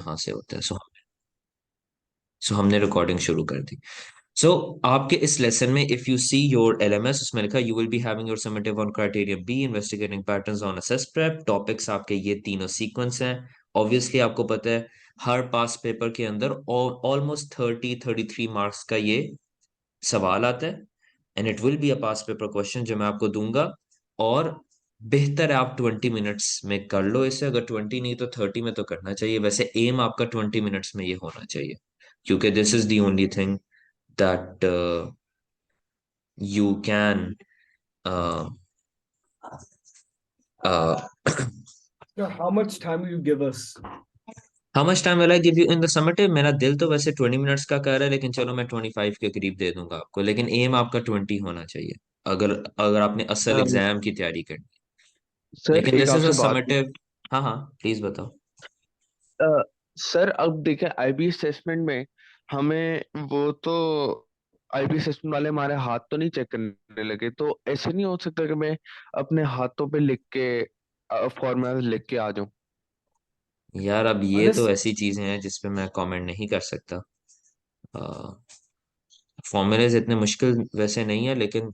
यहाँ से होता है। सो हमने रिकॉर्डिंग शुरू कर दी। सो आपके इस लेसन में if you see your LMS, उसमें लिखा you will be having your summative on criteria B, investigating patterns on assess prep. Topics आपके ये तीनों सीक्वेंस हैं। ऑब्वियसली आपको पता है हर पास पेपर के अंदर ऑलमोस्ट 33 मार्क्स का ये सवाल आता है, and it will be a pass paper question जो मैं आपको दूंगा। और बेहतर है आप 20 मिनट्स में कर लो इसे, अगर 20 नहीं तो 30 में तो करना चाहिए। वैसे एम आपका 20 मिनट्स में ये होना चाहिए, क्योंकि this is the only thing that you can uh, uh, So how much time will you give us? how much time will I give you in the summative? मेरा दिल तो वैसे 20 मिनट्स का कह रहा है, लेकिन चलो मैं 25 के करीब दे दूंगा आपको, लेकिन एम आपका 20 होना चाहिए अगर अगर आपने असल एग्जाम की तैयारी करनी। सर लेकिन एक दिस इज अ आपसे बात। समेटिव। हाँ हाँ, प्लीज बताओ। सर अब देखें आईबी असेसमेंट में हमें वो तो आईबी असेसमेंट वाले हमारे हाथ तो नहीं चेक करने लगे, तो ऐसे नहीं हो सकता कि मैं अपने हाथों पे लिख के फॉर्मूला लिख के आ जाऊं। यार अब ये तो Honest, ऐसी चीजें हैं जिस पे मैं कमेंट नहीं कर सकता। फॉर्मूलेज इतने मुश्किल वैसे नहीं है, लेकिन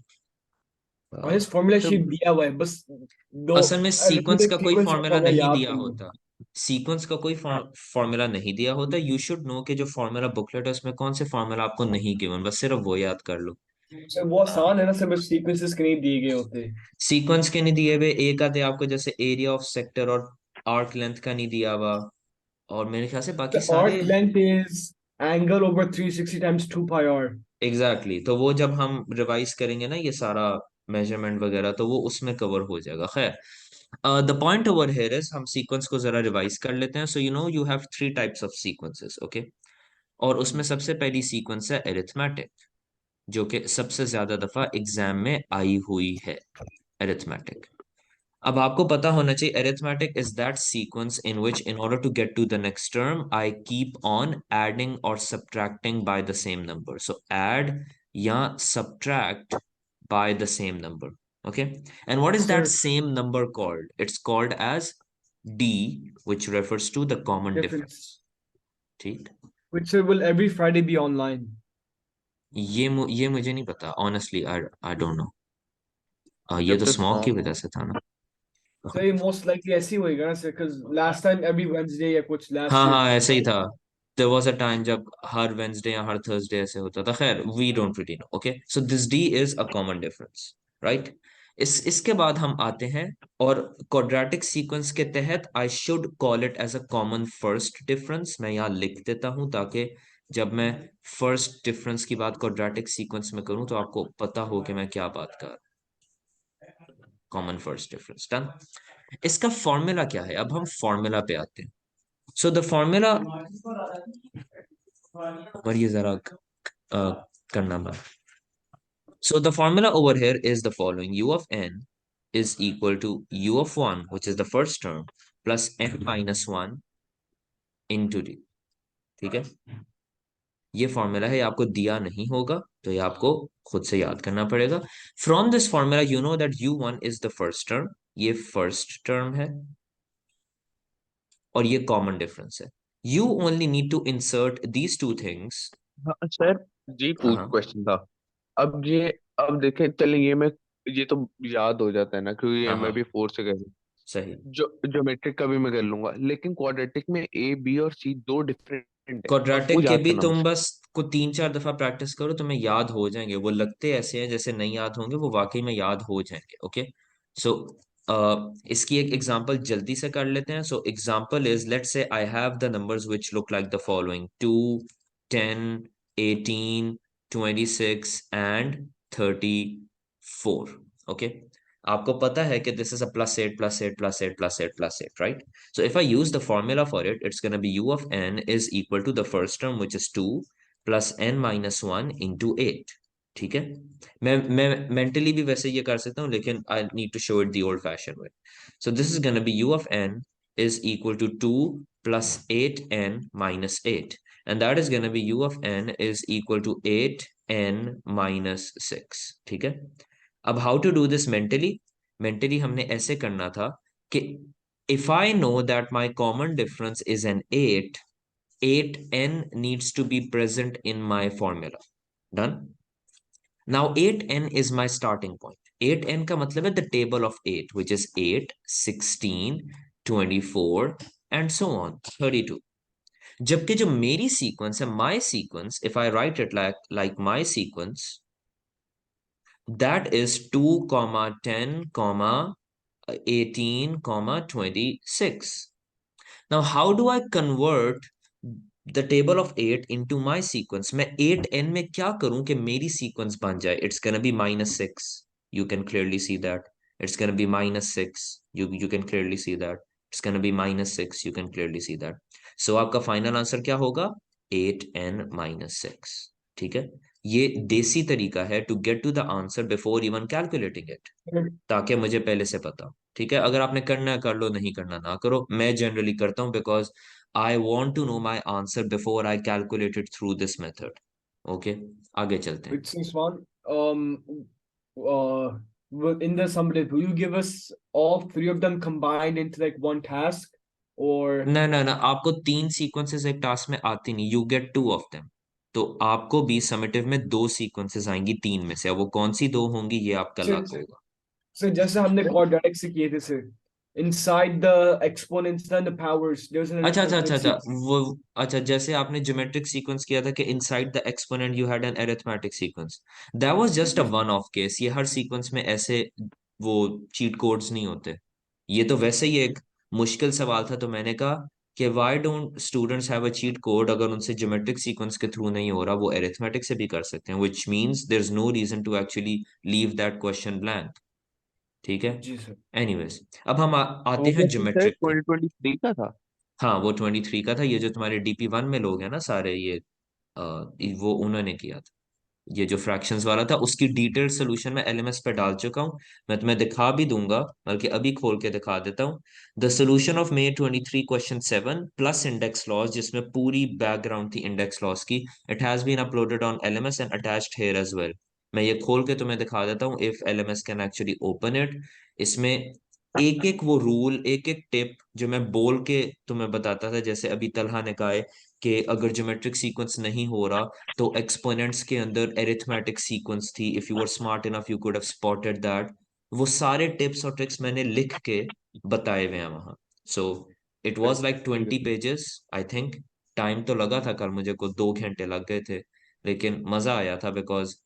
honest formula तो sheet दिया हुआ है बस दो असल में सीक्वेंस का अल्फाबेट कोई सीक्वेंस का फॉर्मूला फॉर्मूला नहीं याद दिया करना होता। सीक्वेंस का कोई फॉर्मूला नहीं दिया होता। यू शुड नो कि जो फॉर्मूला बुकलेट है उसमें कौन से फॉर्मूला आपको नहीं गिवन, बस सिर्फ वो याद कर लो। है। सर वो आसान है ना सर, बस सीक्वेंसेस के नहीं दिए गए होते। सीक्वेंस के नहीं दिए हुए, एक आधे आपको जैसे एरिया ऑफ सेक्टर और आर्क लेंथ का नहीं दिया हुआ, और मेरे ख्याल से बाकी The सारे। arc length is angle over 360 times 2 pi r. Exactly तो वो जब हम रिवाइज करेंगे ना ये सारा मेजरमेंट वगैरह, तो वो उसमें कवर हो जाएगा। खैर, the point over here is हम सीक्वेंस को जरा रिवाइज कर लेते हैं। So you know you have three types of sequences, okay. और उसमें सबसे पहली सीक्वेंस है अरिथमेटिक, जो कि सबसे ज्यादा दफा एग्जाम में आई हुई है, अरिथमेटिक। अब आपको पता होना चाहिए arithmetic is that sequence in which in order to get to the next term I keep on adding और subtracting by the same number. So add या subtract by the same number, okay? And what is that Sir, same number called? It's called as d, which refers to the common difference, difference. ठीक। Which sir will every Friday be online? ये मुझे नहीं पता honestly, I don't know. ये जब तो तक smoke की स्मॉग। वजह से था ना। सर ये most likely ऐसे ही होएगा ना sir, because last time every Wednesday या कुछ last हाँ year हाँ, था। ऐसे ही था। देयर वाज अ टाइम जब हर वेंसडे या हर थर्सडे ऐसे होता था। खैर, we don't really know, okay. So this D is a common difference, right. इसके बाद हम आते हैं, और क्वाड्रेटिक सीक्वेंस के तहत I should call it as a common first difference. मैं यहाँ लिख देता हूँ ताकि जब मैं फर्स्ट डिफरेंस की बात क्वाड्रेटिक सीक्वेंस में करूँ तो आपको पता हो कि मैं क्या बात कर रहा हूँ। Common first difference done. इसका फॉर्मूला क्या है, अब हम फॉर्मूला पे आते हैं। सो द फॉर्मूला, और ये जरा करना बंद। So the formula over here is the following: u of n is equal to u of 1, which is the first term, plus n minus 1 into d, ठीक है। ये फॉर्मूला है, ये आपको दिया नहीं होगा, तो ये आपको खुद से याद करना पड़ेगा। From this formula you know that u1 is the first term, ये फर्स्ट टर्म है, और ये कॉमन डिफरेंस है। You only need to insert these two things. हाँ सर, जी पूछ हाँ क्वेश्चन था। अब ये अब देखें चलें, ये मैं ये तो याद हो जाता है ना, क्योंकि ये हाँ मैं हाँ, भी फोर से कर सही। जो ज्योमेट्रिक का भी मैं कर लूंगा, लेकिन क्वाड्रेटिक में ए बी और सी दो डिफरेंट है, और वो क्वाड्रेटिक के याद भी करना तुम मुश्किल। बस को 3 4 दफा प्रैक्टिस करो, तुम्हें याद हो जाएंगे। वो लगते ऐसे हैं जैसे नहीं याद होंगे, वो वाकई में याद हो जाएंगे, ओके। सो इसकी एक एग्जांपल जल्दी से कर लेते हैं। So example is, let's say I have the numbers which look like the following: 2 10 18 26 and 34, okay. आपको पता है कि this is a +8 +8 +8 +8 +8, right? So if I use the formula for it, it's going to be u of n is equal to the first term, which is 2 plus n minus 1 into 8, ठीक है। मैं mentally भी वैसे ये कर सकता हूँ, लेकिन I need to show it the old fashioned way. So this is going to be u of n is equal to 2 plus 8n minus 8, and that is going to be u of n is equal to 8n minus 6, ठीक है। अब how to do this mentally? Mentally हमने ऐसे करना था कि if I know that my common difference is an 8, 8n needs to be present in my formula. Done? Now 8n is my starting point. 8n का मतलब है the table of 8, which is 8, 16, 24 and so on, 32. जबकि जो मेरी sequence है, my sequence, if I write it like my sequence, that is 2, 10, 18, 26. Now, how do I convert the table of 8 into my sequence? मैं 8n में क्या करूं कि मेरी sequence बन जाए? It's gonna be -6. You can clearly see that. It's gonna be -6. You can clearly see that. It's gonna be -6. You can clearly see that. So आपका final answer क्या होगा? 8n minus 6. ठीक है? ये देसी तरीका है to get to the answer before even calculating it. ताकि मुझे पहले से पता हो। ठीक है, अगर आपने करना है कर लो, नहीं करना ना करो। मैं जनरली करता हूँ because I want to know my answer before I calculate it through this method. Okay, आगे चलते हैं। It's this one. In the summary, will you give us all three of them combined into like one task, or ना ना ना, आपको 3 sequences एक task में आती नहीं, यू गेट 2 ऑफ देम। तो आपको भी समेटिव में 2 सीक्वेंसेस आएंगी 3 में से, अब वो कौन सी 2 होंगी ये आपका so, लक होगा। so जैसे हमने quadratic से किए थे sir, inside the exponents and the powers, there's an अच्छा अच्छा अच्छा अच्छा, arithmetic. वो अच्छा, जैसे आपने ज्योमेट्रिक सीक्वेंस किया था कि inside the exponent you had an arithmetic sequence, that was just a one of case. ये हर सीक्वेंस में ऐसे वो चीट कोड्स नहीं होते। ये तो वैसे ही एक मुश्किल सवाल था, तो मैंने कहा कि why don't students have a cheat code, अगर उनसे ज्योमेट्रिक सीक्वेंस के थ्रू नहीं हो रहा, वो अरिथमेटिक से भी कर सकते हैं, which means there is no reason to actually leave that question blank. ठीक है, जी sir. एनीवेज, अब हम आते और हैं वो सर ज्योमेट्रिक पे। 2023 का था। हाँ, वो 23 का था। ये जो तुम्हारे DP1 में लोग हैं ना सारे, ये वो उन्होंने किया था। ये जो फ्रैक्शंस वाला था उसकी डिटेल्ड सोल्यूशन मैं LMS पे डाल चुका हूँ। मैं तुम्हें दिखा भी दूंगा, बल्कि अभी खोल के दिखा देता हूँ। The solution of May 23 question 7 plus index laws, जिसमें पूरी बैकग्राउंड थी इंडेक्स लॉस की। It has been uploaded on LMS and attached here as well. मैं ये खोल के तुम्हें दिखा देता हूँ, if LMS can actually open it. इसमें एक एक वो रूल, एक एक टिप जो मैं बोल के तुम्हें बताता था, जैसे अभी तलहा ने कहा है कि अगर ज्योमेट्रिक सीक्वेंस नहीं हो रहा तो एक्सपोनेंट्स के अंदर एरिथमेटिक सीक्वेंस थी। If you were smart enough you could have spotted that. वो सारे टिप्स और ट्रिक्स मैंने लिख के बताए हुए हैं वहां। सो इट वाज लाइक ठीक है 20 पेजेस आई थिंक। टाइम तो लगा था, कल मुझे को 2 घंटे लग गए थे, लेकिन मजा आया था because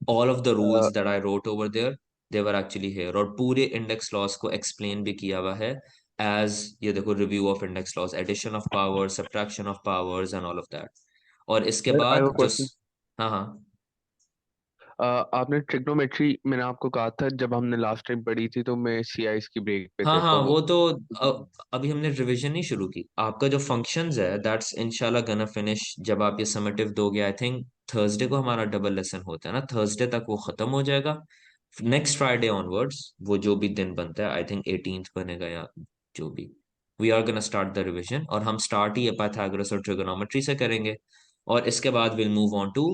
all of the rules sir. That I wrote over there they were actually here. और पूरे इंडेक्स लॉस को एक्सप्लेन भी किया हुआ है एज, ये देखो, review of index laws, addition of powers, subtraction of powers and all of that. और इसके सर आई हैव बाद अ जो क्वेश्चन। हाँ हाँ आपने ट्रिग्नोमेट्री, मैंने आपको कहा था जब हमने लास्ट टाइम पढ़ी थी तो मैं सीआईएस की ब्रेक पे हाँ थे हाँ, तो वो तो अभी हमने रिवीजन नहीं शुरू की। आपका जो फंक्शंस है दैट्स इंशाल्लाह गना फिनिश जब आप ये समेटिव दोगे। आई थिंक थर्सडे को हमारा डबल लेसन होता है ना, थर्सडे तक वो खत्म हो जाएगा। नेक्स्ट फ्राइडे ऑनवर्ड्स वो जो भी दिन बनता है, आई थिंक 18th बनेगा या जो भी, we are gonna start the revision. और हम स्टार्ट ही पाइथागोरस और ट्रिगोनोमेट्री से करेंगे, और इसके बाद will move on to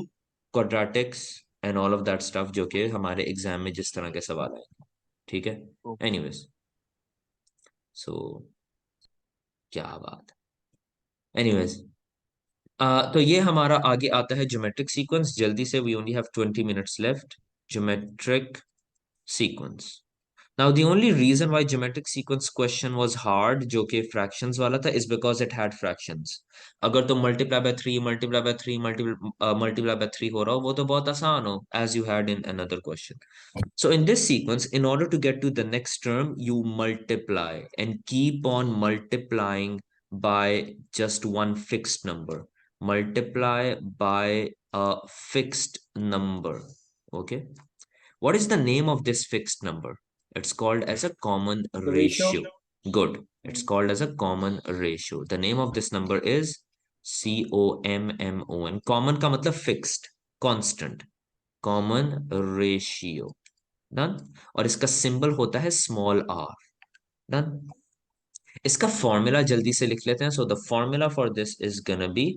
quadratics and all of that stuff, जो कि हमारे एग्जाम में जिस तरह के सवाल आएंगे। ठीक है, एनीवेज, सो क्या बात। एनीवेज, तो ये हमारा आगे आता है ज्योमेट्रिक सीक्वेंस। जल्दी से, we only have 20 minutes left. Geometric sequence. Now the only reason why geometric sequence question was hard, जो कि फ्रैक्शंस वाला था, is because it had fractions. अगर तो multiply by 3 multiply by 3 multiply by 3 हो रहा हो, वो तो बहुत आसान हो, as you had in another question. So in this sequence, in order to get to the next term, you multiply and keep on multiplying by just one fixed number. Multiply by a fixed number. Okay. What is the name of this fixed number? It's called as a common The ratio. ratio. Good. It's called as a common ratio. The name of this number is COMMON. Common का मतलब fixed, constant. Common ratio. Done. और इसका symbol होता है small are. Done. इसका formula जल्दी से लिख लेते हैं। So the formula for this is gonna B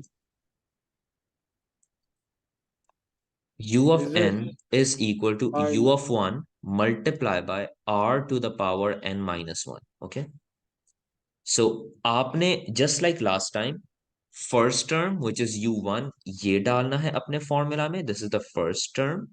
u of Is n it is equal to I u of 1 multiply by r to the power n minus 1. Okay, so आपने just like last time first term which is u1, ये डालना है अपने formula में, this is the first term,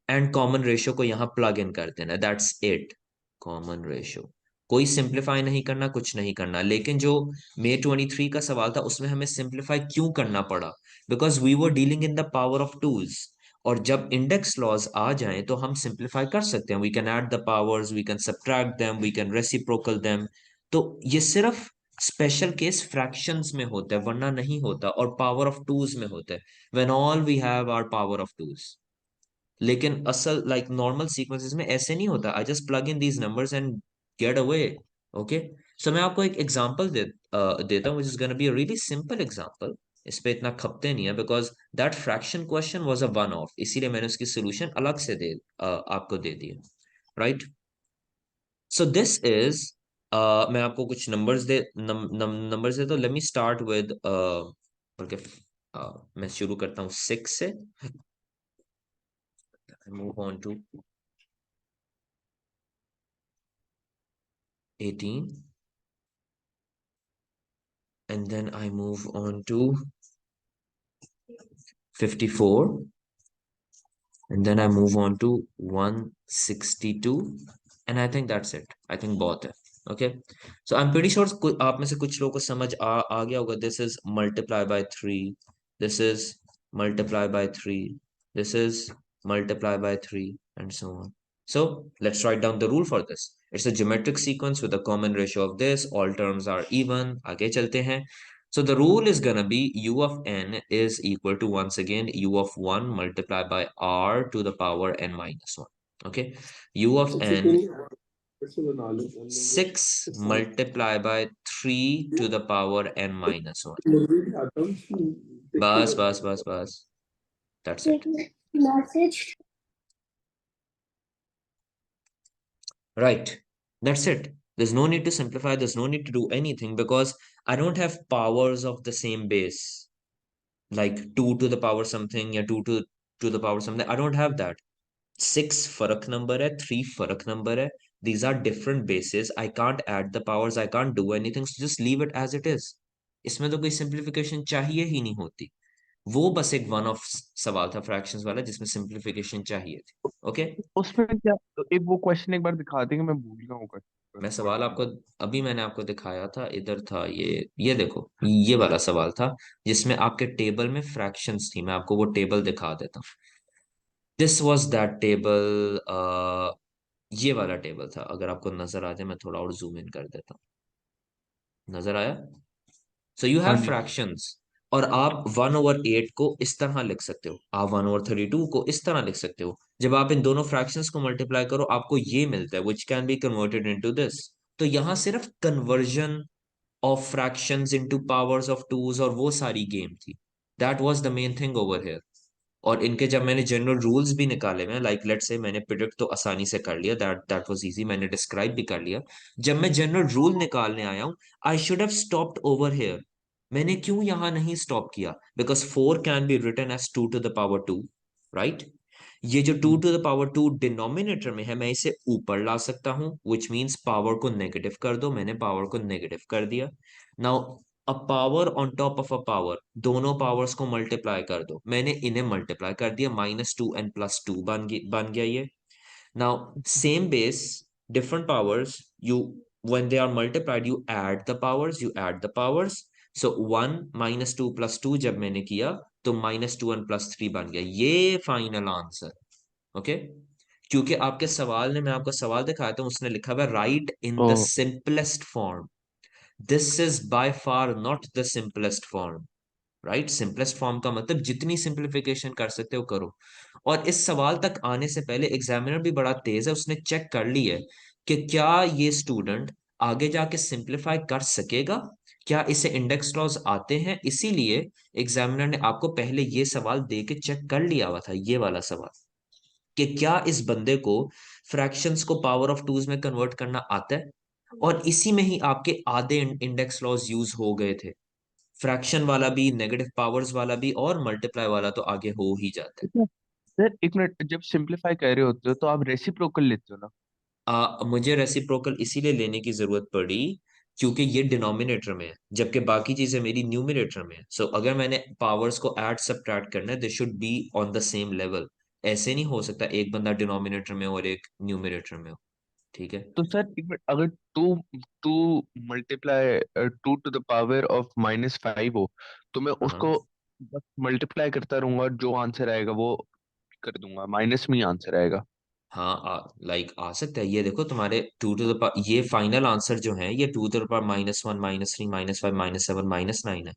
and common ratio को यहां plug in कर देना, दैट्स इट। कॉमन रेशियो, कोई सिंप्लीफाई नहीं करना, कुछ नहीं करना। लेकिन जो May 23 का सवाल था उसमें हमें सिंप्लीफाई क्यों करना पड़ा? Because we were dealing in the power of twos, और जब इंडेक्स लॉज आ जाएं तो हम सिंप्लीफाई कर सकते हैं, we can add the powers, we can subtract them, we can reciprocal them. तो ये सिर्फ स्पेशल केस फ्रैक्शंस में होता है, वरना नहीं होता, और पावर ऑफ टूज में होता है, when all we have are power of twos. लेकिन असल लाइक नॉर्मल सीक्वेंसेस में ऐसे नहीं होता, I just plug in these numbers and get away. Okay, so मैं आपको एक एग्जांपल देता हूँ, which is gonna be a really simple example. इस पे इतना खपते नहीं है, because that fraction question was a one off, इसीलिए मैंने उसकी सोल्यूशन अलग से आपको दे दिया, राइट? सो दिस इज, मैं आपको कुछ नंबर्स दे, तो let me start with okay, मैं शुरू करता हूँ 6 से, move on to 18, and then I move on to 54, and then I move on to 162, and I think that's it. I think बहुत है. Okay, so I'm pretty sure आप में से कुछ लोगों को समझ आ गया होगा. This is multiply by 3, this is multiply by 3, this is multiply by 3, and so on. So let's write down the rule for this. It's a geometric sequence with a common ratio of this. All terms are even. आगे चलते हैं. So the rule is gonna be u of n is equal to, once again, u of 1 multiplied by r to the power n minus 1. Okay, u of n 6 multiplied by 3 to the power n minus 1. Bas. That's it. Right. That's it. There's no need to simplify. There's no need to do anything, because I don't have powers of the same base, like 2 to the power something, या 2 to the power something. I don't have that. 6 फर्क number है, 3 फर्क number है. These are different bases. I can't add the powers. I can't do anything. So just leave it as it is. इसमें तो कोई simplification चाहिए ही नहीं होती. वो बस एक वन ऑफ सवाल था फ्रैक्शंस वाला, जिसमें सिंप्लीफिकेशन चाहिए थी. ओके, उसमें क्या, एक वो क्वेश्चन एक बार दिखा देंगे, मैं भूल गया हूँ मैं सवाल आपको, अभी मैंने आपको दिखाया था, इधर था ये देखो, ये वाला सवाल था जिसमें आपके टेबल में फ्रैक्शंस थी. मैं आपको वो टेबल दिखा देता हूँ. दिस वाज दैट टेबल, ये वाला टेबल था. अगर आपको नजर आ जाए, मैं थोड़ा और जूम इन कर देता हूँ. नजर आया? सो यू हाँ हैव जी। फ्रैक्शंस, और आप 1/8 को इस तरह लिख सकते हो, आप 1/32 को इस तरह लिख सकते हो. जब आप इन दोनों फ्रैक्शंस को मल्टीप्लाई करो, आपको ये मिलता है, which can be converted into this. तो यहां सिर्फ conversion of fractions into powers of twos और वो सारी गेम थी. That was the main thing over here. और इनके जब मैंने जनरल रूल्स भी निकाले हुए, लाइक लेट से मैंने प्रिडिक्ट तो आसानी से कर लिया, दैट वाज इजी, मैंने डिस्क्राइब भी कर लिया. जब मैं जनरल रूल निकालने आया हूं, I should have stopped over here. मैंने क्यों यहां नहीं स्टॉप किया? Because 4 can be written as 2 to the power 2, right? ये जो 2 टू द पावर 2 डिनोमिनेटर में है, मैं इसे ऊपर ला सकता हूं, विच मीन्स पावर को नेगेटिव कर दो. मैंने पावर को नेगेटिव कर दिया. Now a power on top of a power, दोनों पावर्स को मल्टीप्लाई कर दो. मैंने इन्हें मल्टीप्लाई कर दिया, -2 and +2 बन गया ये. Now same base, different powers, you, when they are multiplied, you add the powers. So 1 -2 +2 जब मैंने किया, तो -2 and +3 बन गया. ये फाइनल आंसर. ओके, क्योंकि आपके सवाल ने, मैं आपको सवाल दिखाया था, उसने लिखा हुआ right in the oh simplest form. This is by far not the simplest form, right? Simplest form का मतलब जितनी सिंप्लीफिकेशन कर सकते हो करो. और इस सवाल तक आने से पहले एग्जामिनर भी बड़ा तेज है, उसने चेक कर ली है कि क्या ये स्टूडेंट आगे जाके सिंप्लीफाई कर सकेगा, क्या इसे इंडेक्स लॉज आते हैं. इसीलिए एग्जामिनर ने आपको पहले ये सवाल दे के चेक कर लिया हुआ था, ये वाला सवाल, कि क्या इस बंदे को फ्रैक्शंस को पावर ऑफ टूज में कन्वर्ट करना आता है. और इसी में ही आपके आधे इंडेक्स लॉज यूज हो गए थे, फ्रैक्शन वाला भी, नेगेटिव पावर्स वाला भी, और मल्टीप्लाई वाला तो आगे हो ही जाता है. सर, एक मिनट, जब सिंपलीफाई कर रहे होते हो तो आप रेसिप्रोकल लेते हो ना? मुझे रेसिप्रोकल इसीलिए लेने की जरूरत पड़ी क्योंकि ये डिनोमिनेटर में है जबकि बाकी चीजें मेरी न्यूमिनेटर में है। सो अगर मैंने पावर्स को ऐड सब्ट्रैक्ट करना है, they should be on the same level. ऐसे नहीं हो सकता एक बंदा डिनोमिनेटर में और एक न्यूमिनेटर में हो। ठीक है। तो सर एक मिनट, अगर two two multiply two to the power of -5 हो, तो मैं हाँ उसको बस मल्टीप्लाई करता रहूंगा और जो आंसर आएगा वो कर दूंगा, माइनस में ही आंसर आएगा। हाँ, लाइक आ सकता है। ये देखो तुम्हारे टू टू द पावर, ये फाइनल आंसर जो है ये टू टू द पावर -1 -3 -5 -7 -9 है।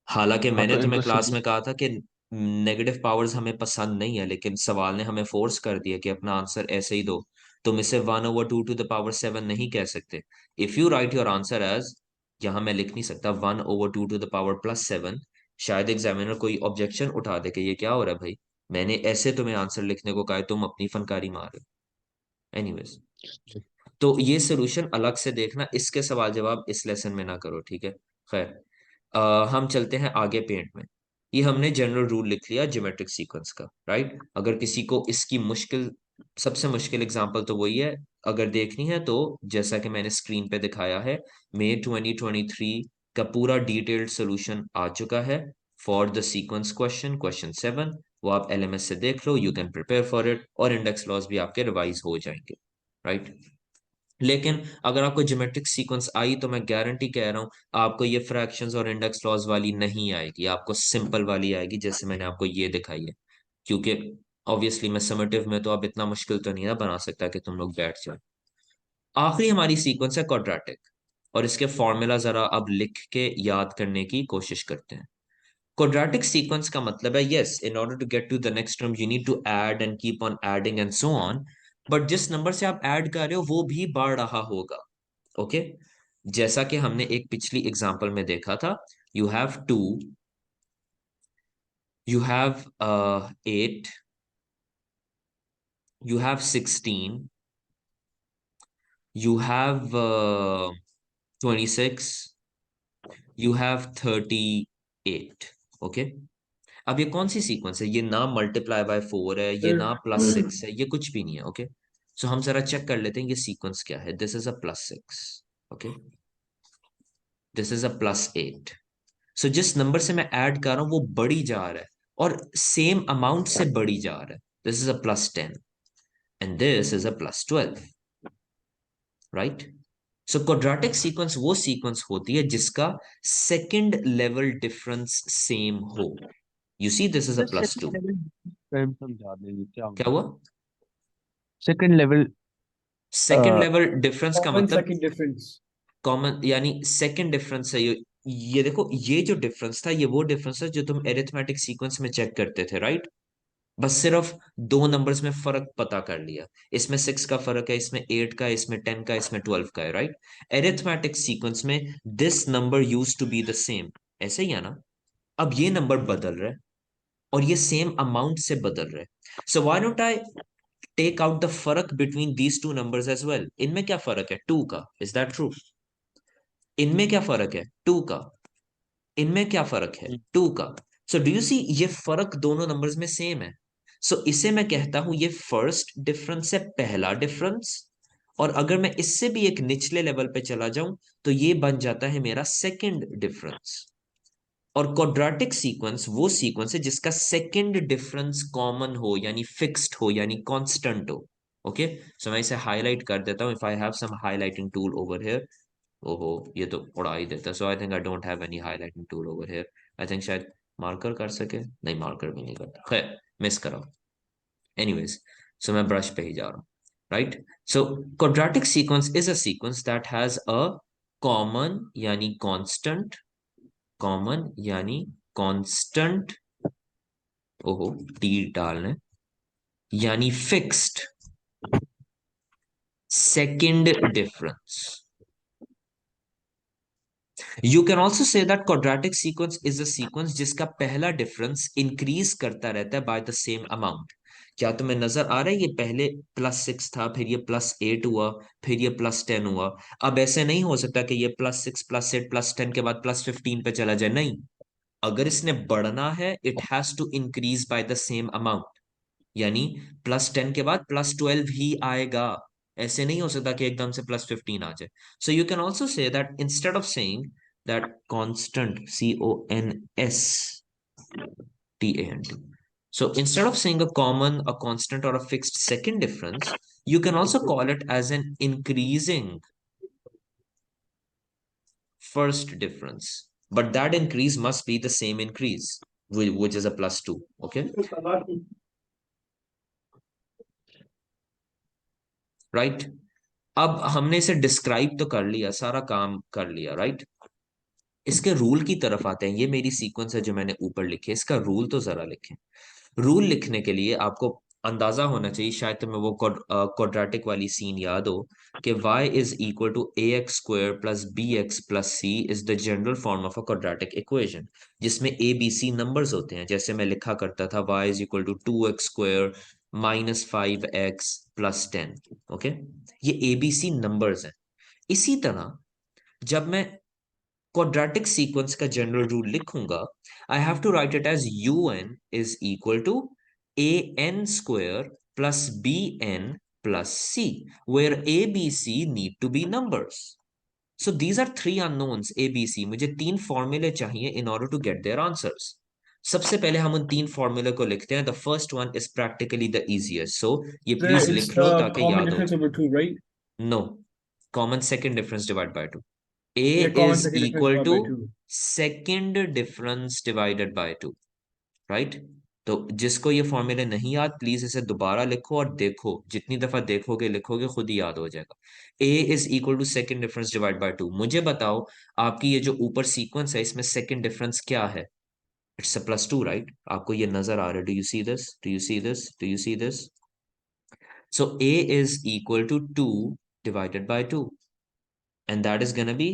हालांकि हाँ, मैंने तो तुम्हें इनको क्लास में सिंपल। कहा था कि नेगेटिव पावर्स हमें पसंद नहीं है, लेकिन सवाल ने हमें फोर्स कर दिया कि अपना आंसर ऐसे ही दो। तुम इसे 1/2 टू द पावर 7 नहीं कह सकते। If you write your answer as, यहाँ मैं लिख नहीं सकता 1/2 टू द पावर +7, शायद एग्जामिनर कोई ऑब्जेक्शन उठा दे कि ये क्या हो रहा है भाई, मैंने ऐसे तुम्हें आंसर लिखने को कहा है, तुम अपनी फनकारी मार रहे हो। एनीवेज, तो ये सोल्यूशन अलग से देखना, इसके सवाल जवाब इस लेसन में ना करो, ठीक है। खैर, हम चलते हैं आगे पेंट में। ये हमने जनरल रूल लिख लिया ज्योमेट्रिक सीक्वेंस का, राइट। अगर किसी को इसकी मुश्किल, सबसे मुश्किल एग्जांपल तो वही है, अगर देखनी है तो जैसा कि मैंने स्क्रीन पे दिखाया है, मई 2023 का पूरा डिटेल्ड सोल्यूशन आ चुका है फॉर द सीक्वेंस क्वेश्चन 7। वो आप एलएमएस से देख लो, you can prepare for it, और इंडेक्स लॉस भी आपके रिवाइज हो जाएंगे, राइट। लेकिन अगर आपको ज्योमेट्रिक सीक्वेंस आई तो मैं गारंटी कह रहा हूं आपको ये फ्रैक्शंस और इंडेक्स लॉज वाली नहीं आएगी, आपको सिंपल वाली आएगी जैसे मैंने आपको ये दिखाई है। क्योंकि ऑब्वियसली मैं समेटिव में तो अब इतना मुश्किल तो नहीं ना बना सकता कि तुम लोग बैठ जाओ। आखिरी हमारी सीक्वेंस है क्वाड्रेटिक, और इसके फॉर्मूला जरा अब लिख के याद करने की कोशिश करते हैं। क्वाड्रेटिक सीक्वेंस का मतलब है, yes, in order to get to the next term you need to add and keep on adding and so on, but जिस नंबर से आप ऐड कर रहे हो वो भी बढ़ रहा होगा। ओके, जैसा कि हमने एक पिछली एग्जांपल में देखा था, you have 2, you have 8, you have 16, you have 26, you have 38। Okay, अब ये कौन सी सीक्वेंस है? ये ना ×4 है, ये ना +6 है, ये कुछ भी नहीं है। ओके, सो हम जरा चेक कर लेते हैं ये सीक्वेंस क्या है। This is a +6, okay, this is a +8। सो जिस नंबर से मैं ऐड कर रहा हूं वो बढ़ी जा रहा है, और सेम अमाउंट से बढ़ी जा रहा है। This is a +10 and this is a +12, right. So quadratic sequence वो सीक्वेंस होती है जिसका सेकंड लेवल डिफरेंस सेम हो। You see this is a sir +2। Second level time समझा देंगे क्या क्या होता है? हुआ? Second level. Second level difference का Common मतलब second difference. कॉमन, यानी सेकंड डिफरेंस है ये देखो, ये जो डिफरेंस था ये वो डिफरेंस है जो तुम एरिथमेटिक सीक्वेंस में चेक करते थे, राइट। बस सिर्फ दो नंबर्स में फर्क पता कर लिया, इसमें 6 का फर्क है, इसमें 8 का, इसमें 10 का, इसमें 12 का है, राइट। एरिथमेटिक सीक्वेंस में this number used to be the same, ऐसे ही है ना। अब ये नंबर बदल रहा है और ये सेम अमाउंट से बदल रहा है। So why not I take out the फर्क between these two numbers as well. इनमें क्या फर्क है? 2 का। Is that true? इनमें क्या फर्क है? 2 का। इनमें क्या फर्क है? 2 का। सो डू यू सी, ये फर्क दोनों नंबर्स में सेम है। सो इसे मैं कहता हूं ये फर्स्ट डिफरेंस है, पहला डिफरेंस। और अगर मैं इससे भी एक निचले लेवल पे चला जाऊं तो ये बन जाता है मेरा सेकंड डिफरेंस। और क्वाड्रेटिक सीक्वेंस वो सीक्वेंस है जिसका सेकंड डिफरेंस कॉमन हो, यानी फिक्स्ड हो, यानी कांस्टेंट हो। ओके, सो मैं इसे हाईलाइट कर देता हूं। If I have some highlighting tool over here. ओहो, ये तो उड़ा ही देता। So I think I don't have any highlighting tool over here. I think शायद मार्कर कर सके, नहीं मार्कर भी नहीं करता, खैर मिस करा। एनीवेज, सो मैं ब्रश पे ही जा रहा हूँ, right. So quadratic sequence is a sequence that has a common यानी कांस्टेंट, कॉमन यानी कांस्टेंट, ओहो टी डालने, यानी fixed second difference. You can also say that quadratic sequence is a sequence जिसका पहला डिफरेंस इंक्रीज करता रहता है बाय द सेम अमाउंट। क्या तुम्हें नजर आ रहा है? ये पहले +6 था, फिर ये +8 हुआ, फिर ये +10 हुआ। अब ऐसे नहीं हो सकता कि ये +6 +8 +10 के बाद +15 पे चला जाए, नहीं। अगर इसने बढ़ना है it has to increase by the same amount, यानी +10 के बाद +12 ही आएगा। ऐसे नहीं हो सकता कि एकदम से +15 आ जाए. So you can also say that instead of saying that constant, CONSTANT. So instead of saying a common, a constant, or a fixed second difference, you can also call it as an increasing first difference. But that increase must be the same increase, which is a +2. Okay, right? अब हमने इसे describe तो कर लिया, सारा काम कर लिया, राइट? इसके रूल की तरफ आते हैं. ये मेरी सीक्वेंस है जो मैंने ऊपर लिखी है, इसका रूल तो जरा लिखें. रूल लिखने के लिए आपको अंदाजा होना चाहिए, शायद तुम्हें वो क्वाड्रेटिक वाली सीन याद हो, कि y is equal to ax² plus bx plus c is the general form of a quadratic equation, जिसमें a b c नंबर्स होते हैं. जैसे मैं लिखा करता था y is equal to 2x² minus 5x plus 10. Okay, ये a b c नंबर्स हैं. इसी तरह जब मैं क्वाड्रेटिक सीक्वेंस का जनरल रूल लिखूंगा, I have to write it as un is equal to an² plus bn plus c, where a b c need to be numbers. So these are three unknowns a b c. मुझे तीन फॉर्मूले चाहिए in order to get their answers. सबसे पहले हम उन तीन फॉर्मूले को लिखते हैं. The first one is practically the easiest, so ये There प्लीज it's लिख लो the ताकि common याद हो difference जाए. over two, right? No, common second difference divide by 2. A Yeah, common is second difference equal divided to by two. second difference divided by 2, right? तो जिसको ये फॉर्मूले नहीं याद, प्लीज इसे दोबारा लिखो और देखो, जितनी दफा देखोगे लिखोगे खुद ही याद हो जाएगा. A is equal to second difference divide by 2. मुझे बताओ, आपकी ये जो ऊपर सीक्वेंस है इसमें सेकेंड डिफरेंस क्या है? It's a +2, right? आपको ये नजर आ रहा है? Do you see this? Do you see this? Do you see this? So A is equal to 2 divided by 2, and that is gonna be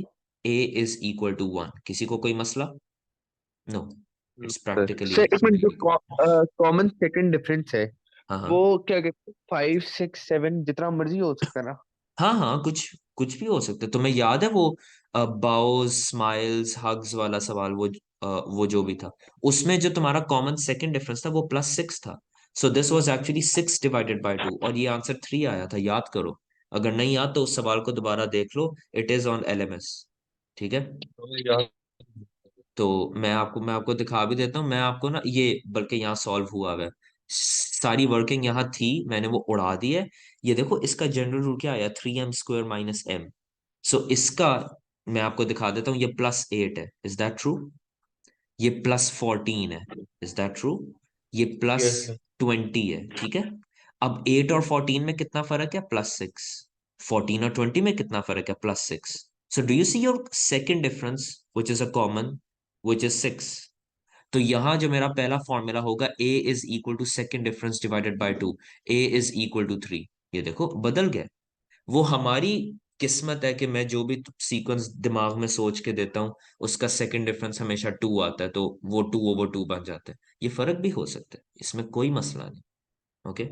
a is equal to 1. किसी को कोई मसला? No, it's practically सर एक minute, जो very. Common second difference है हाँ हाँ वो क्या कहते हैं, 5 6 7 जितना मर्जी हो सकता है ना? हाँ हाँ, कुछ कुछ भी हो सकता है. तुम्हें याद है वो बाउज स्माइल्स हग्स वाला सवाल, वो जो भी था, उसमें जो तुम्हारा कॉमन सेकंड डिफरेंस था वो +6 था. So this was actually 6 divided by 2, और ये आंसर 3 आया था. याद करो. अगर नहीं याद तो उस सवाल को दोबारा देख लो. It is on LMS. ठीक है, तो मैं आपको दिखा भी देता हूँ. मैं आपको ना ये, बल्कि यहाँ सॉल्व हुआ हुआ है, सारी वर्किंग यहाँ थी, मैंने वो उड़ा दी है. ये देखो, इसका जनरल रूल क्या आया? 3m² minus m. सो इसका मैं आपको दिखा देता हूँ. ये +8 है, इज दैट ट्रू? ये +14 है, इज दैट ट्रू? ये प्लस Yes, sir. 20 है, ठीक है. अब 8 और 14 में कितना फर्क है? +6. 14 और 20 में कितना फर्क है? +6. So do you see your second difference which is a common, which is 6. तो यहां जो मेरा पहला फॉर्मूला होगा, a is equal to second difference divided by 2, a is equal to 3. ये देखो बदल गया. वो हमारी किस्मत है कि मैं जो भी सीक्वेंस दिमाग में सोच के देता हूँ उसका सेकंड डिफरेंस हमेशा 2 आता है, तो वो 2/2 बन जाता है. ये फर्क भी हो सकता है, इसमें कोई मसला नहीं. ओके,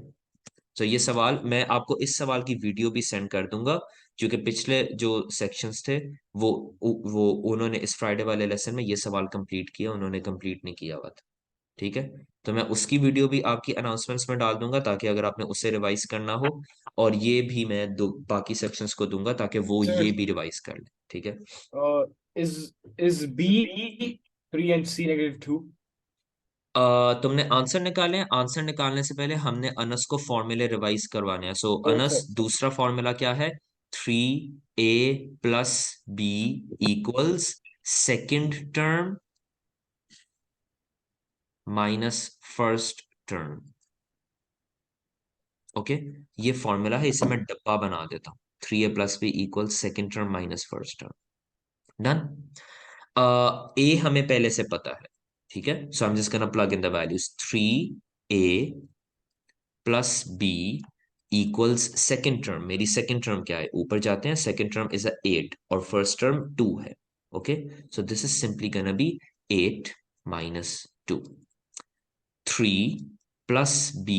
तो ये सवाल मैं आपको, इस सवाल की वीडियो भी सेंड कर दूंगा, क्योंकि पिछले जो सेक्शंस थे वो वो उन्होंने इस फ्राइडे वाले लेसन में ये सवाल कंप्लीट किया, उन्होंने कंप्लीट नहीं किया हुआ था. ठीक है, तो मैं उसकी वीडियो भी आपकी अनाउंसमेंट्स में डाल दूंगा, ताकि अगर आपने उसे रिवाइज करना हो, और ये भी मैं दो बाकी सेक्शंस को दूंगा ताकि वो Sir, ये भी रिवाइज कर ले. ठीक है, uh, is B 3 and C -2? तुमने आंसर निकाले हैं. आंसर निकालने से पहले हमने अनस को फॉर्मूले रिवाइज करवाने हैं. सो अनस, Okay. दूसरा फॉर्मूला क्या है? 3a plus b equals second term minus first term. Okay, ये फॉर्मूला है, इसे मैं डब्बा बना देता हूँ. 3a plus B equal second term minus first term. Done. A हमें पहले से पता है, ठीक है. So I am just gonna plug in the values. 3a plus B equals second term. मेरी सेकेंड टर्म क्या है? ऊपर जाते हैं. सेकेंड टर्म इज 8 और फर्स्ट टर्म 2 है. Okay, so this is simply gonna be 8 minus 2. 3 plus b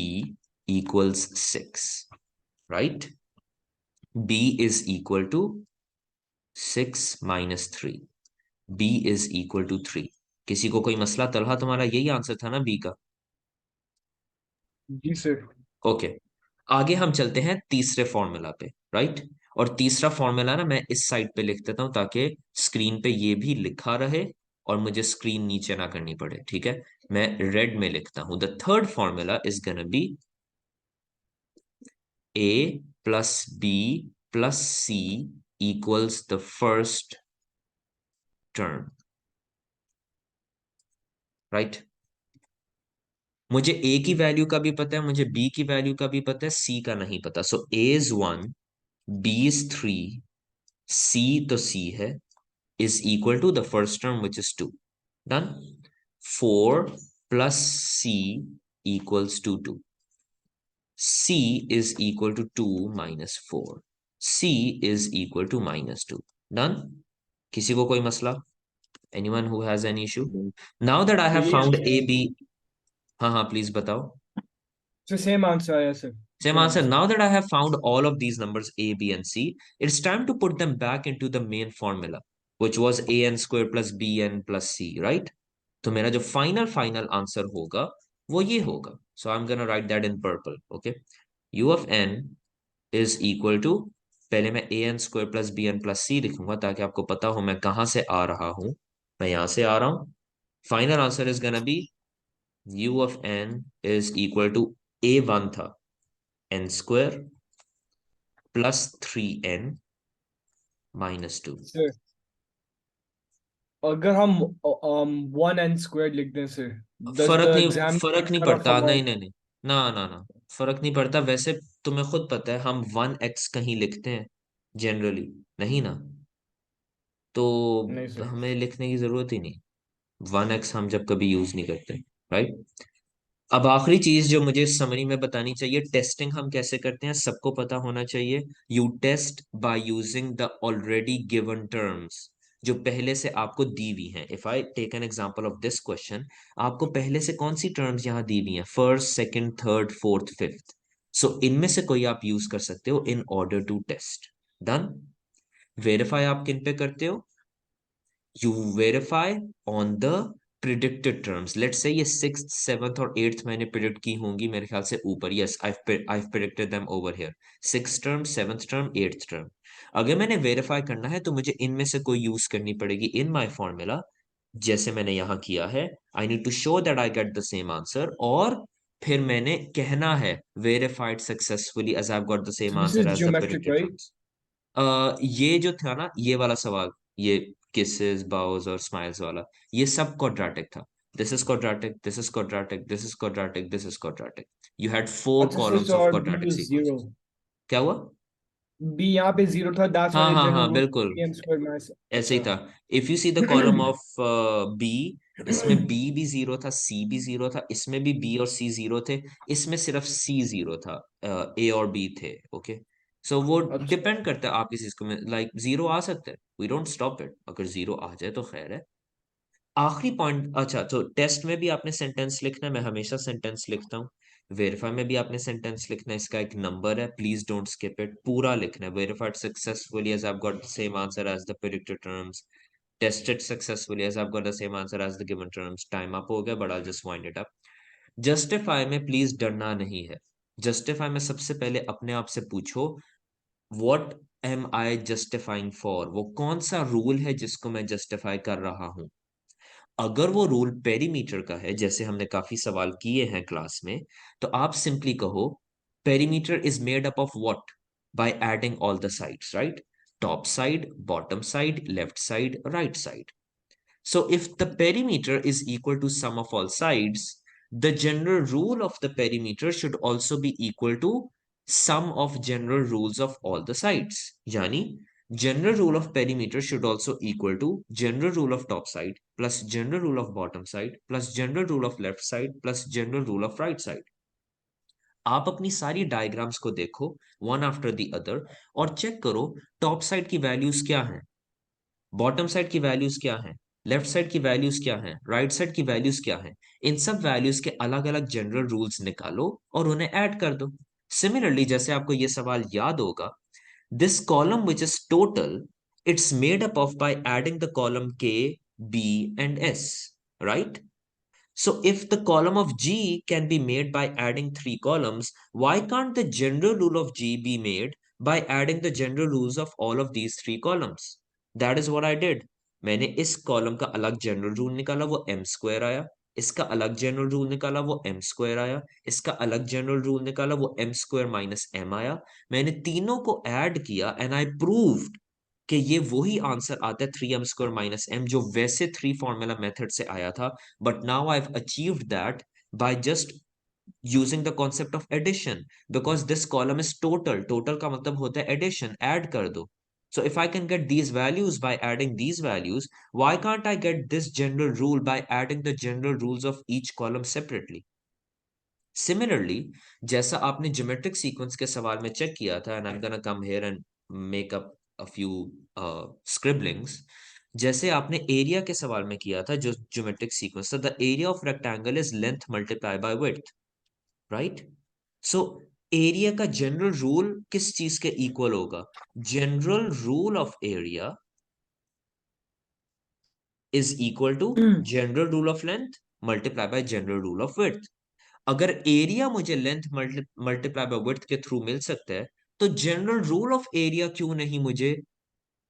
equals 6, right? b is equal to 6 minus 3. b is equal to 3. किसी को कोई मसला? तलहा, तुम्हारा यही आंसर था ना b का? जी सर. ओके, आगे हम चलते हैं तीसरे फॉर्मूला पे. राइट। और तीसरा फॉर्मूला ना मैं इस साइड पे लिख देता हूं ताकि स्क्रीन पे ये भी लिखा रहे और मुझे स्क्रीन नीचे ना करनी पड़े, ठीक है। मैं रेड में लिखता हूं, the third formula is gonna B a plus b plus c equals the first term, right? मुझे a की वैल्यू का भी पता है, मुझे b की वैल्यू का भी पता है, c का नहीं पता। सो a is 1, b is 3, c तो c है, is equal to the first term which is 2. Done. 4 plus c equals to 2. c is equal to 2 minus 4. c is equal to minus 2. Done. किसी को कोई मसला? Anyone who has any issue? Now that I So have ये found a b, हाँ हाँ please बताओ। so same answer आया sir. Same Same answer. answer. Now that I have found all of these numbers a, b, and c, it's time to put them back into the main formula, which was an square plus bn plus c, right? तो मेरा जो final answer होगा वो ये होगा. So I'm gonna write that in purple. Okay. U of n is equal to, पहले मैं an square plus bn plus c लिखूंगा ताकि आपको पता हो मैं कहां से आ रहा हूं. मैं यहां से आ रहा हूं. Final answer is gonna be u of n is equal to a1 था n square plus 3n minus 2. Sir, अगर हम 1n² लिख दें sir, does the exam फर्क नहीं cut off पड़ता, नहीं amount? नहीं नहीं, ना ना ना, फर्क नहीं पड़ता वैसे। तुम्हें खुद पता है हम 1x कहीं लिखते हैं जनरली, नहीं ना, तो नहीं sir. हमें लिखने की जरूरत ही नहीं। 1x हम जब कभी यूज नहीं करते, राइट। अब आखिरी चीज जो मुझे समरी में बतानी चाहिए, टेस्टिंग हम कैसे करते हैं सबको पता होना चाहिए। You test by using the already given terms, जो पहले से आपको दी हुई हैं। If I take an example of this question, आपको पहले से कौन सी टर्म्स यहाँ दी हुई हैं, first second third fourth fifth. So इनमें से कोई आप यूज कर सकते हो in order to test. Done. Verify आप किन पे करते हो, you verify on the predicted terms. Let's say ये sixth, seventh और eighth मैंने predict की होंगी मेरे ख्याल से ऊपर. Yes, I've predicted them over here. Sixth term, seventh term, eighth term. अगर मैंने verify करना है तो मुझे इनमें से कोई use करनी पड़ेगी in my formula, जैसे मैंने यहाँ किया है. I need to show that I get the same answer, और फिर मैंने कहना है verified successfully as I've got the So same this answer is as the geometric, predicted right? terms. ये जो था ना ये वाला सवाल, ये किसेस बाउज और स्माइल्स वाला, ये सब क्वाड्रेटिक था. This is quadratic, this is quadratic, this is quadratic, this is quadratic. You had 4 अच्छा sir, columns so of our B quadratic was 0. Sequences. क्या हुआ? B यहाँ पे 0 था, that's why हाँ the हाँ general हाँ rule बिल्कुल, m² minus. ऐसे ही अच्छा. था. If you see the column of B, इसमें बी भी जीरो था, सी भी जीरो था, इसमें भी बी और सी जीरो थे, इसमें सिर्फ सी जीरो था, ए और बी थे. ओके. सो वो अच्छा. डिपेंड करता है आप किस चीज को में, लाइक जीरो आ सकता है, वी डोंट स्टॉप इट. अगर जीरो आ जाए तो खैर है. आखिरी पॉइंट, अच्छा तो टेस्ट में भी आपने सेंटेंस लिखना है, मैं हमेशा सेंटेंस लिखता हूँ. वेरीफाई में भी आपने सेंटेंस लिखना है, इसका एक नंबर है, प्लीज डोंट स्किप इट, पूरा लिखना है. Verified successfully as I have got the same answer as the predicted terms. Tested successfully as I've got the same answer as the given terms. Time up हो गया, but I'll just wind it up. Justify में please डरना नहीं है. Justify में सबसे पहले अपने आप से पूछो, what am I justifying for? वो कौन सा रूल है जिसको मैं जस्टिफाई कर रहा हूं. अगर वो रूल पेरीमीटर का है, जैसे हमने काफी सवाल किए हैं क्लास में, तो आप सिंपली कहो perimeter is made up of what, by adding all the sides, right. Top side, bottom side, left side, right side. So if the perimeter is equal to sum of all sides, the general rule of the perimeter should also be equal to sum of general rules of all the sides. Yani, general rule of perimeter should also equal to general rule of top side plus general rule of bottom side plus general rule of left side plus general rule of right side. आप अपनी सारी diagrams को देखो one after the other और check करो top side की values क्या हैं, बॉटम साइड की वैल्यूज क्या हैं, लेफ्ट साइड की वैल्यूज क्या हैं, राइट साइड की वैल्यूज क्या हैं. इन सब वैल्यूज के अलग अलग जनरल रूल्स निकालो और उन्हें ऐड कर दो. सिमिलरली जैसे आपको ये सवाल याद होगा, this column which is total, it's made up of by adding the column के, B and S, right. So if the column of G can be made by adding 3 columns, why can't the general rule of G be made by adding the general rules of all of these three columns. That is what I did. मैंने इस column का अलग general rule निकाला, वो m square आया। इसका अलग general rule निकाला, वो m स्क्वायर आया। इसका अलग जनरल रूल निकाला, वो m स्क्वायर माइनस m आया। मैंने तीनों को ऐड किया एंड आई प्रूव्ड कि ये वही आंसर आता है 3m स्क्वायर माइनस m, जो वैसे थ्री फॉर्मूला मेथड से आया था, but now I have achieved that by just using the concept of addition, because this column is total का मतलब होता है addition, add कर दो। So if I can get these values by adding these values, why can't I get this general rule by adding the general rules of each column separately? Similarly, जैसा आपने geometric sequence के सवाल में check किया था, and I'm gonna come here and make up a few scribblings, जैसे आपने area के सवाल में किया था, जो geometric sequence था, the area of rectangle is length multiplied by width, right? So area का जनरल रूल किस चीज के इक्वल होगा? General rule of area is equal to general rule of length multiply by general rule of width. अगर area मुझे length multiply by width के through मिल सकता है, तो जनरल रूल ऑफ एरिया क्यों नहीं मुझे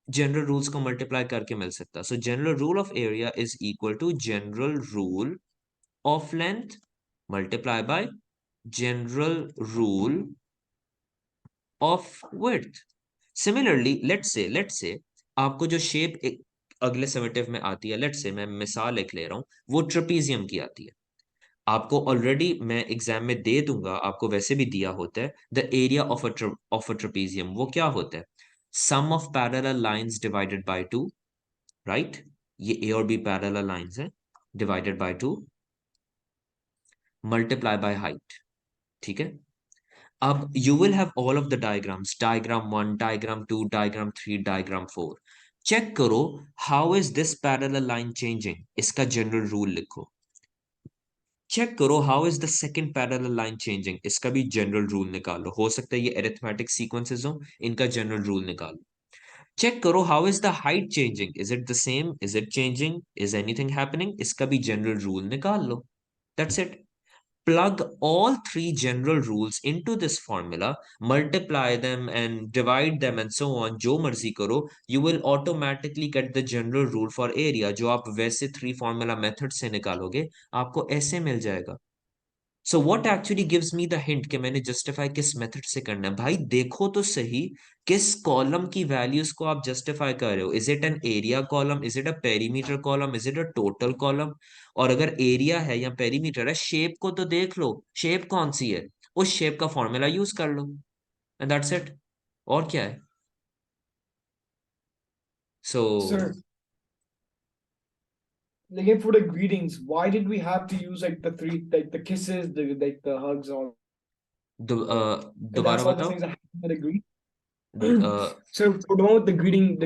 जनरल रूल्स को मल्टीप्लाई करके मिल सकता? So general rule of area is equal to general rule of length multiply by general rule of width. Similarly let's say आपको जो शेप अगले समेटिव में आती है, लेट्स से मैं मिसाल एक ले रहा हूं, वो ट्रेपीजियम की आती है। आपको ऑलरेडी मैं एग्जाम में दे दूंगा, आपको वैसे भी दिया होता है, the area of a trapezium वो क्या होता है? Sum of parallel lines divided by two, right? ये ए और बी पैरेलल लाइंस है, divided by two multiply by height, ठीक है? अब you will have all of the diagrams, diagram 1, diagram 2, diagram 3, diagram 4. Check करो how is this parallel line changing, इसका general rule लिखो। Check करो how is the second parallel line changing, इसका भी general rule निकालो। हो सकता है ये अरिथमेटिक सीक्वेंसेस हो, इनका जनरल रूल निकालो। चेक करो how is the height changing, is it the same, is it changing, is anything happening, इसका भी जनरल रूल निकाल लो। That's it. Plug all three general rules into this formula, multiply them and divide them and so on, जो मर्जी करो, you will automatically get the general rule for area, जो आप वैसे three formula method से निकालोगे, आपको ऐसे मिल जाएगा। So what actually gives me the hint कि मैंने जस्टिफाई किस मेथड से करना है? भाई देखो तो सही, किस कॉलम की वैल्यूज को आप जस्टिफाई कर रहे हो। Is it an area column, is it a perimeter column, is it a total column? और अगर एरिया है या पेरीमीटर है, शेप को तो देख लो, शेप कौन सी है, उस शेप का फॉर्मूला यूज कर लो, एंड दैट्स इट। और क्या है? सो Sir, like for the greetings, why did we have to use like the three, like the kisses, the hugs, all? And दोबारा that's all the बताओ। things that happen at a greet. uh, So for the one with the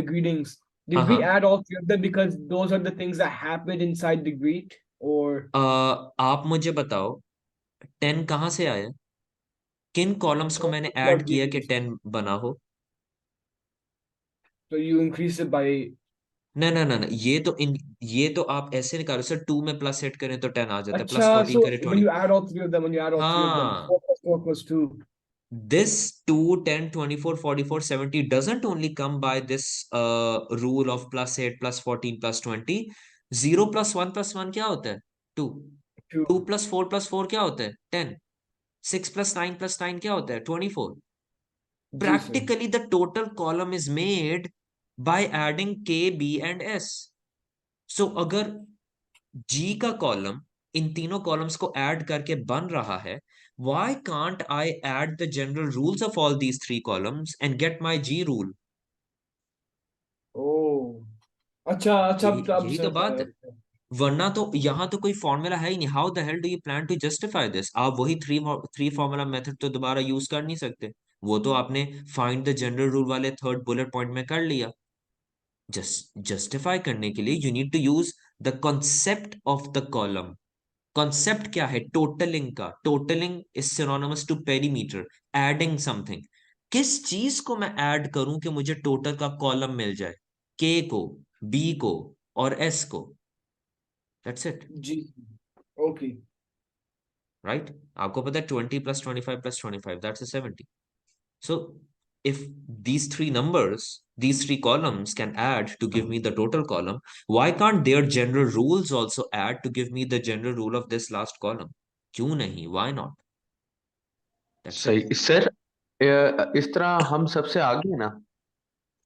greetings, हाँ did we हाँ, add all three of them because those are the things that happened inside the greet, or आप मुझे बताओ 10 कहाँ से आया? किन columns को मैंने the ऐड किया कि greetings? 10 बना हो? So you increase it by. ना ना ना ना, ये तो आप ऐसे निकालो सर, 2 में प्लस 8 करें तो 10 आ जाता है, प्लस Acha, 14 so करें when 20। you add all three of them, हाँ, 4 plus 4 plus 2. this 2, 10, 24, 44, 70 doesn't only come by this rule of plus 8 plus 14 plus 20। 0 plus 1 क्या होता है? 2। 2 2. plus 4 plus 4 क्या होता है? 10। 6 plus 9 क्या होता है? 24। Ji, sir. Practically the total column is made by adding K, B and S. So अगर G का कॉलम इन तीनों कॉलम्स को ऐड करके बन रहा है, why can't I add the general rules of all these three columns and get my G rule? Oh. Acha, acha, ab यही तो समझ बात आया. है। वरना तो यहाँ तो कोई फॉर्मूला है ही नहीं। How the hell do you plan to justify this? आप वही थ्री फॉर्मूला मेथड तो दोबारा यूज कर नहीं सकते। वो तो आपने फाइंड द जनरल रूल वाले थर्ड बुलेट पॉइंट में कर लिया। जस्टिफाई करने के लिए you need to use the concept of the column. Concept क्या है? टोटलिंग का। Totalling is synonymous to perimeter, adding something. किस चीज को मैं ऐड करूं कि मुझे टोटल का कॉलम मिल जाए? के को, बी को और एस को। That's it, Ji. Okay. Right? आपको पता है 20 plus 25 plus 25 that's 70। So if these three columns can add to give me the total column, why can't their general rules also add to give me the general rule of this last column? क्यों नहीं? Why not? That's it. सही sir. इस तरह हम सबसे आगे हैं ना।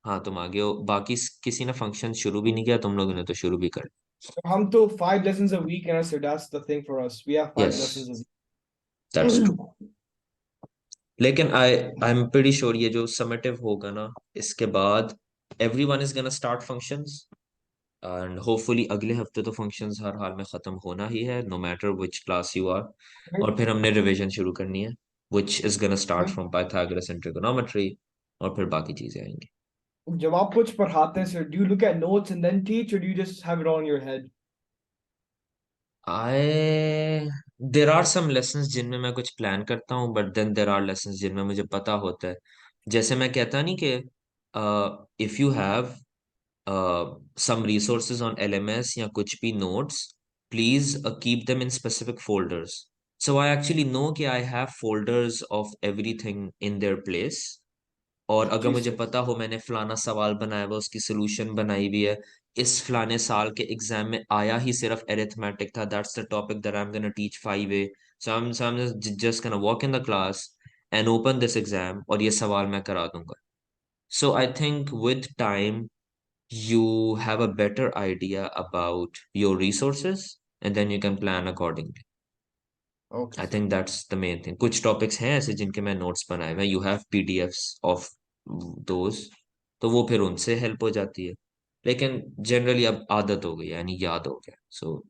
हाँ, तुम आगे हो। बाकी किसी ने फंक्शन शुरू भी नहीं किया, तुम लोगों ने तो शुरू भी कर। हम तो 5 lessons a week and so that's the thing for us. We have 5 lessons a Yes, week. that's true. लेकिन आई एम प्रीटी श्योर ये जो समेटिव होगा ना, इसके बाद everyone is gonna start functions, and hopefully अगले हफ्ते तो फंक्शंस हर हाल में खत्म होना ही है, no matter which class you are. और फिर हमने रिवीजन शुरू करनी है, which is gonna start from Pythagoras and trigonometry, और फिर बाकी चीजें आएंगी। जब आप कुछ पढ़ाते हैं, sir, do you look at notes and then teach, or do you just have it all in your head? I there are some lessons जिनमें मैं कुछ प्लान करता हूँ, but then there are lessons जिनमें मुझे पता होता है। जैसे मैं कहता नहीं कि if you have some resources on LMS या कुछ भी notes, please keep them in specific folders. So I actually know कि I have folders of everything in their place. और अगर जी मुझे सर। पता हो मैंने फलाना सवाल बनाया हुआ, उसकी सोल्यूशन बनाई हुई है, इस फलाने साल के एग्जाम में आया ही सिर्फ अरिथमेटिक था, that's the topic that I am gonna teach 5A, so I am just gonna walk in the class and open this exam और ये सवाल मैं करा दूंगा। So I think with time you have a better idea about your resources and then you can plan accordingly. Okay, I sir. think that's the main thing. कुछ topics हैं ऐसे जिनके मैं नोट्स बनाए हुए हैं, you have PDFs of those, तो वो फिर उनसे हेल्प हो जाती है। लेकिन जनरली अब आदत हो गई, यानी याद हो गया, सो